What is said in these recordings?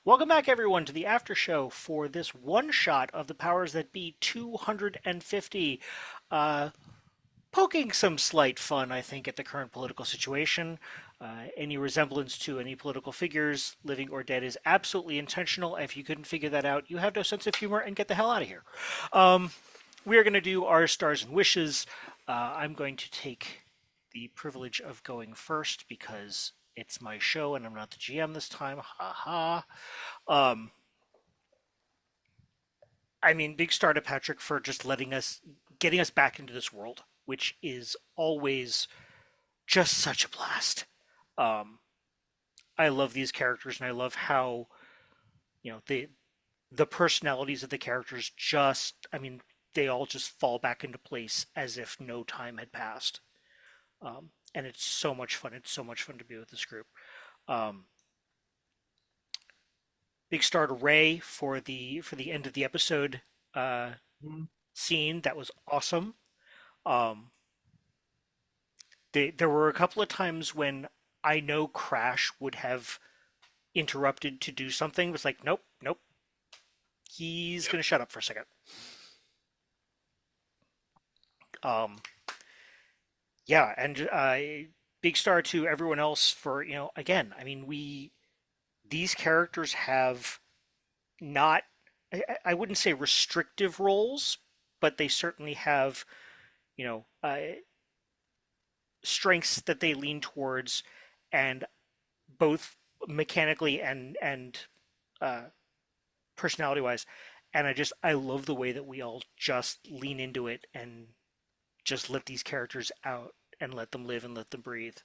Welcome back, everyone, to the after show for this one shot of the powers that be 250. Uh, Poking some slight fun, I think, at the current political situation. Any resemblance to any political figures, living or dead, is absolutely intentional. If you couldn't figure that out, you have no sense of humor and get the hell out of here. Um, we are going to do our stars and wishes. I'm going to take the privilege of going first because it's my show and I'm not the GM this time. Ha ha. Um, I mean, big star to Patrick for just getting us back into this world, which is always just such a blast. Um, I love these characters, and I love how the personalities of the characters I mean, they all just fall back into place as if no time had passed. And it's so much fun. It's so much fun to be with this group. Um, Big star to Ray for the end of the episode uh, scene. That was awesome. Um, there were a couple of times when I know Crash would have interrupted to do something. It was like, nope, nope. He's Yep. gonna shut up for a second. Um, yeah, and big star to everyone else for again. I mean, we these characters have not. I wouldn't say restrictive roles, but they certainly have you know uh, strengths that they lean towards, and both mechanically and uh, personality wise. And I love the way that we all just lean into it and just let these characters out and let them live and let them breathe.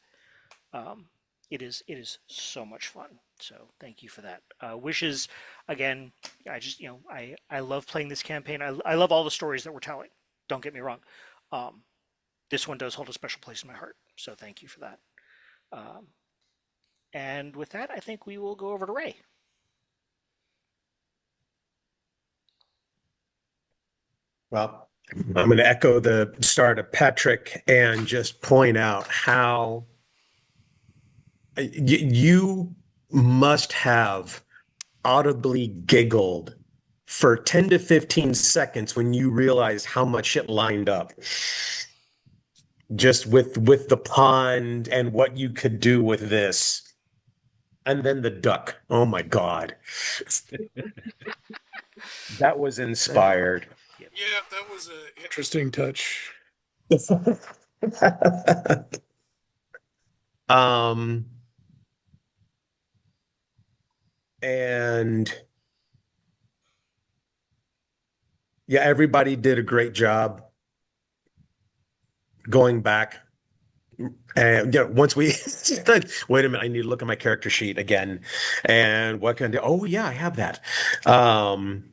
Um, it is so much fun. So thank you for that. Wishes again. I love playing this campaign. I love all the stories that we're telling. Don't get me wrong. Um, this one does hold a special place in my heart. So thank you for that. Um, and with that, I think we will go over to Ray. Well, I'm going to echo the start of Patrick and just point out how you must have audibly giggled for 10 to 15 seconds when you realize how much it lined up just with the pond and what you could do with this. And then the duck. Oh my God. That was inspired. Yep. Yeah, that was an interesting touch. Um, and yeah, everybody did a great job going back. And once we wait a minute, I need to look at my character sheet again. And what can I do? Oh yeah, I have that. Um,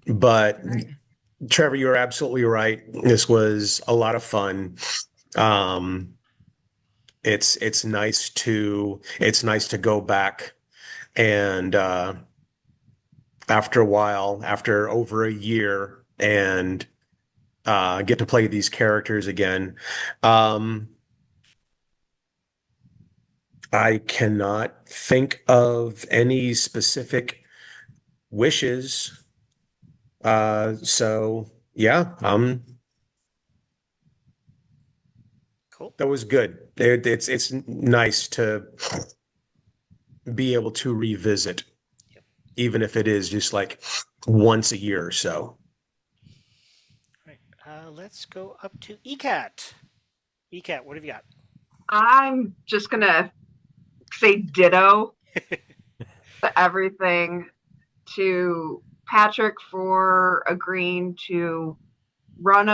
but Trevor, you're absolutely right. This was a lot of fun. Um, it's nice to go back and after a while, after over a year, and get to play these characters again. Um, I cannot think of any specific wishes. So yeah, Cool. that was good. It's nice to be able to revisit, Yep. even if it is just like once a year or so. All right. Let's go up to ECAT. ECAT, what have you got? I'm just gonna say ditto to everything, to Patrick for agreeing to run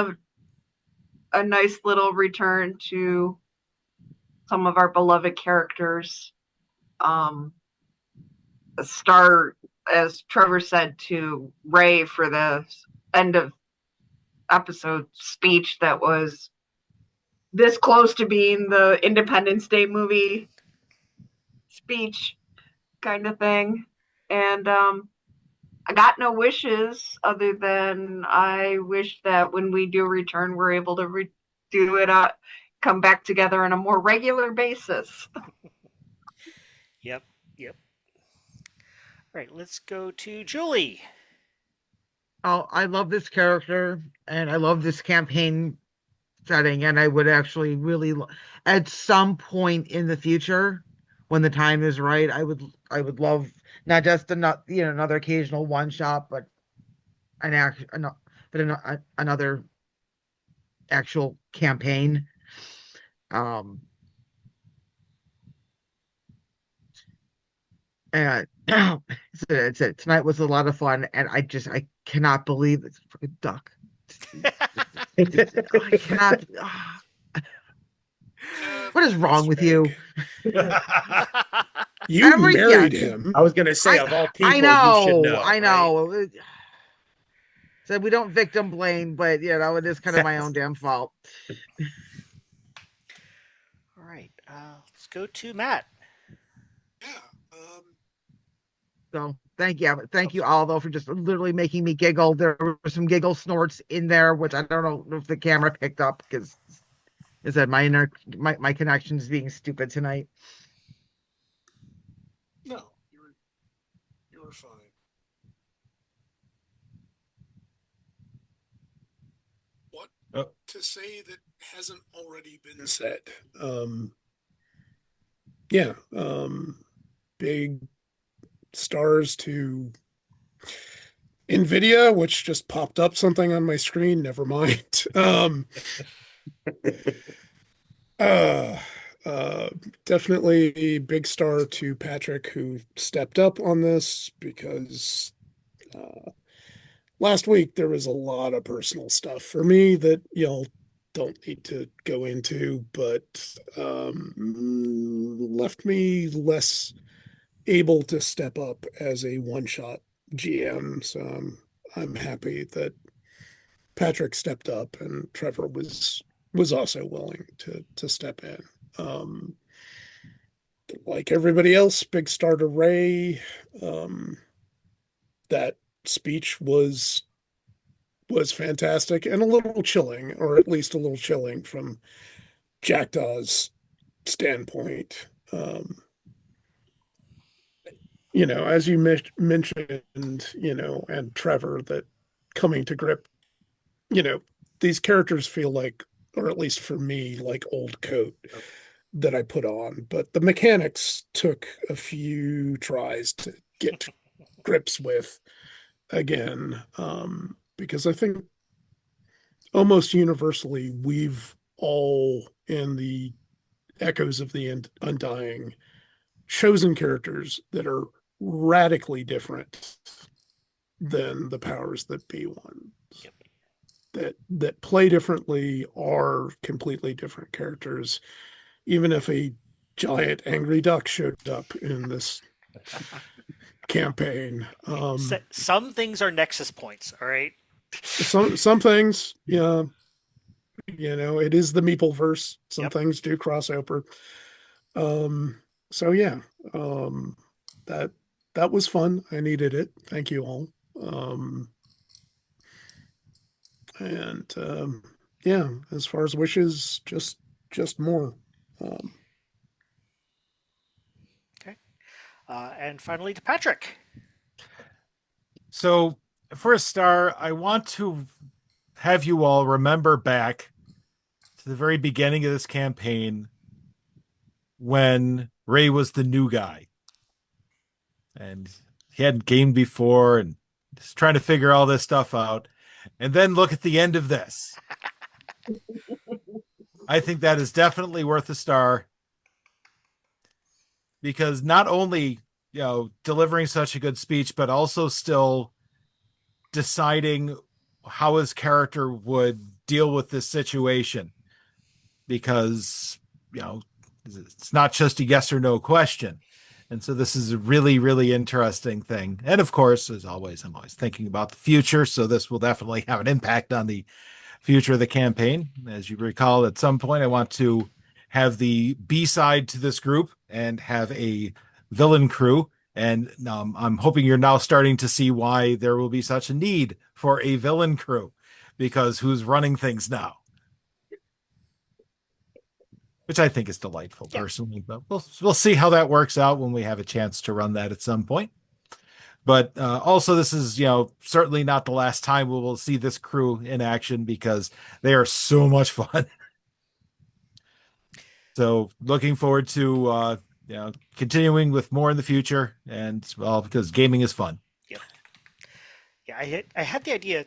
a nice little return to some of our beloved characters. Um, a star, as Trevor said, to Ray for the end of episode speech that was this close to being the Independence Day movie speech kind of thing. And I got no wishes other than I wish that when we do return, we're able to do it, come back together on a more regular basis. Yep. Yep. All right, let's go to Julie. Oh, I love this character and I love this campaign setting, and I would actually really, at some point in the future, when the time is right, I would love not just another occasional one shot, but an act, but another actual campaign. Um, and tonight was a lot of fun, and I cannot believe it's a freaking duck. I cannot. What is That wrong is with vague. you? You Every yeah, married him. I was going to say, I of all I people, you should know, know, I right? know. So we don't victim blame, but it is kind of my own damn fault. All right, let's go to Matt. Yeah. So thank Oh, you sorry. all though for just literally making me giggle. There were some giggle snorts in there, which I don't know if the camera picked up because is that my connection is being stupid tonight. No, you were fine. What to say that hasn't already been said? Yeah. Big stars to Nvidia, which just popped up something on my screen. Never mind. Uh, uh, Definitely a big star to Patrick, who stepped up on this because last week there was a lot of personal stuff for me that y'all don't need to go into, but left me less able to step up as a one-shot GM. So I'm happy that Patrick stepped up and Trevor was also willing to step in. Um, like everybody else, big star to Ray. Um, that speech was fantastic and a little chilling, or at least a little chilling from Jackdaw's standpoint. As you mentioned, and Trevor, that coming to grip, you know, these characters feel like, or at least for me, like old coat that I put on. But the mechanics took a few tries to get to grips with again, because I think almost universally we've all, in the echoes of the Undying, chosen characters that are radically different than the powers that be ones. Yep. That play differently, are completely different characters. Even if a giant angry duck showed up in this campaign, Some things are nexus points. All right. some things, yeah, it is the Meeple verse. Some Yep. things do cross over. Um, so yeah, um, that that was fun. I needed it. Thank you all. Um, and yeah, as far as wishes, just more. Um, Okay. And finally to Patrick. So, for a star, I want to have you all remember back to the very beginning of this campaign when Ray was the new guy and he hadn't gamed before and just trying to figure all this stuff out. And then look at the end of this. I think that is definitely worth a star because not only, delivering such a good speech, but also still deciding how his character would deal with this situation because it's not just a yes or no question. And so this is a really, really interesting thing. And of course, as always, I'm always thinking about the future, so this will definitely have an impact on the future of the campaign. As you recall, at some point I want to have the B-side to this group and have a villain crew. And I'm hoping you're now starting to see why there will be such a need for a villain crew, because who's running things now? which I think is delightful Yeah. personally. But we'll see how that works out when we have a chance to run that at some point. But also, this is certainly not the last time we will see this crew in action because they are so much fun. So looking forward to continuing with more in the future, and well, because gaming is fun. Yep. Yeah, I had the idea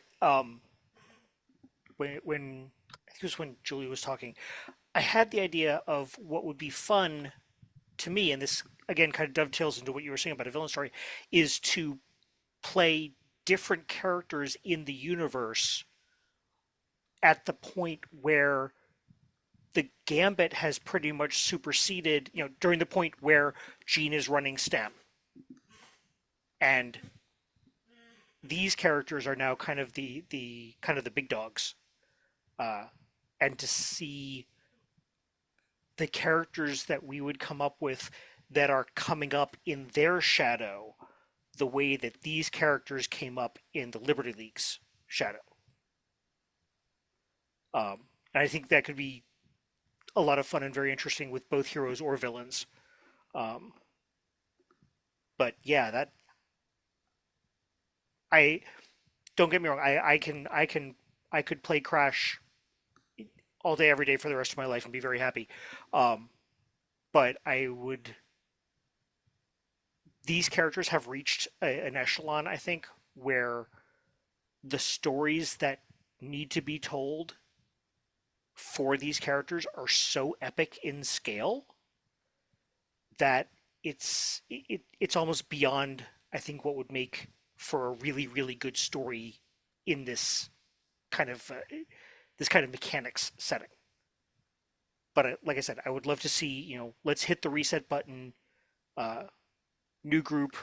when I think it was when Julie was talking. I had the idea of what would be fun to me, and this again kind of dovetails into what you were saying about a villain story, is to play different characters in the universe at the point where the gambit has pretty much superseded, during the point where Gene is running STEM. And these characters are now kind of the kind of the big dogs. Uh, and to see the characters that we would come up with that are coming up in their shadow the way that these characters came up in the Liberty League's shadow. And I think that could be a lot of fun and very interesting with both heroes or villains. Um, but yeah, that I don't get me wrong. I could play Crash all day, every day for the rest of my life and be very happy. Um, but I would. These characters have reached an echelon, I think, where the stories that need to be told for these characters are so epic in scale that it's almost beyond, I think, what would make for a really really good story in kind of uh, this kind of mechanics setting. But like I said, I would love to see, let's hit the reset button, uh, new group,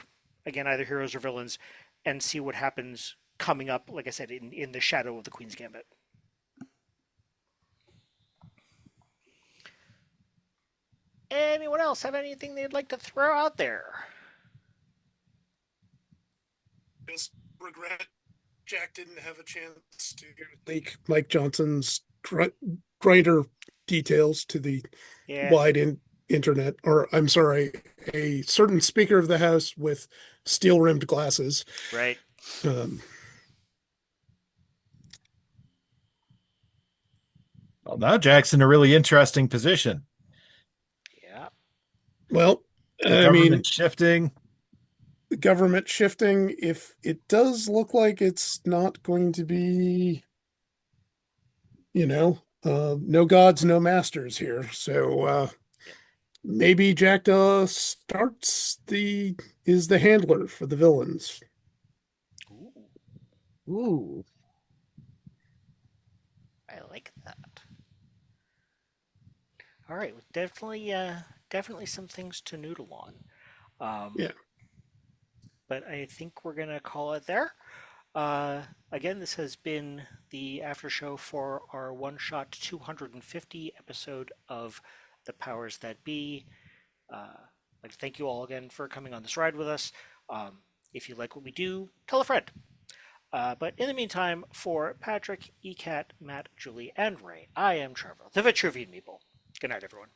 again, either heroes or villains, and see what happens coming up, like I said, in the shadow of the Queen's Gambit. Anyone else have anything they'd like to throw out there? Just regret Jack didn't have a chance to leak Mike Johnson's greater details to the Yeah, wide internet, or I'm sorry, a certain Speaker of the House with steel rimmed glasses. right. Um, Well, now Jack's in a really interesting position. Yeah. well, The I mean, government shifting. the government shifting, if it does look like it's not going to be, no gods, no masters here. So Yep. maybe Jack is the handler for the villains. Ooh, Ooh. I like that. All right, well, definitely some things to noodle on. Um, Yeah. but I think we're gonna call it there. Again, this has been the after show for our one shot 250 episode of The Powers That Be. I'd like to thank you all again for coming on this ride with us. If you like what we do, tell a friend. But in the meantime, for Patrick, ECAT, Matt, Julie, and Ray, I am Trevor, the Vitruvian Meeple. Good night, everyone.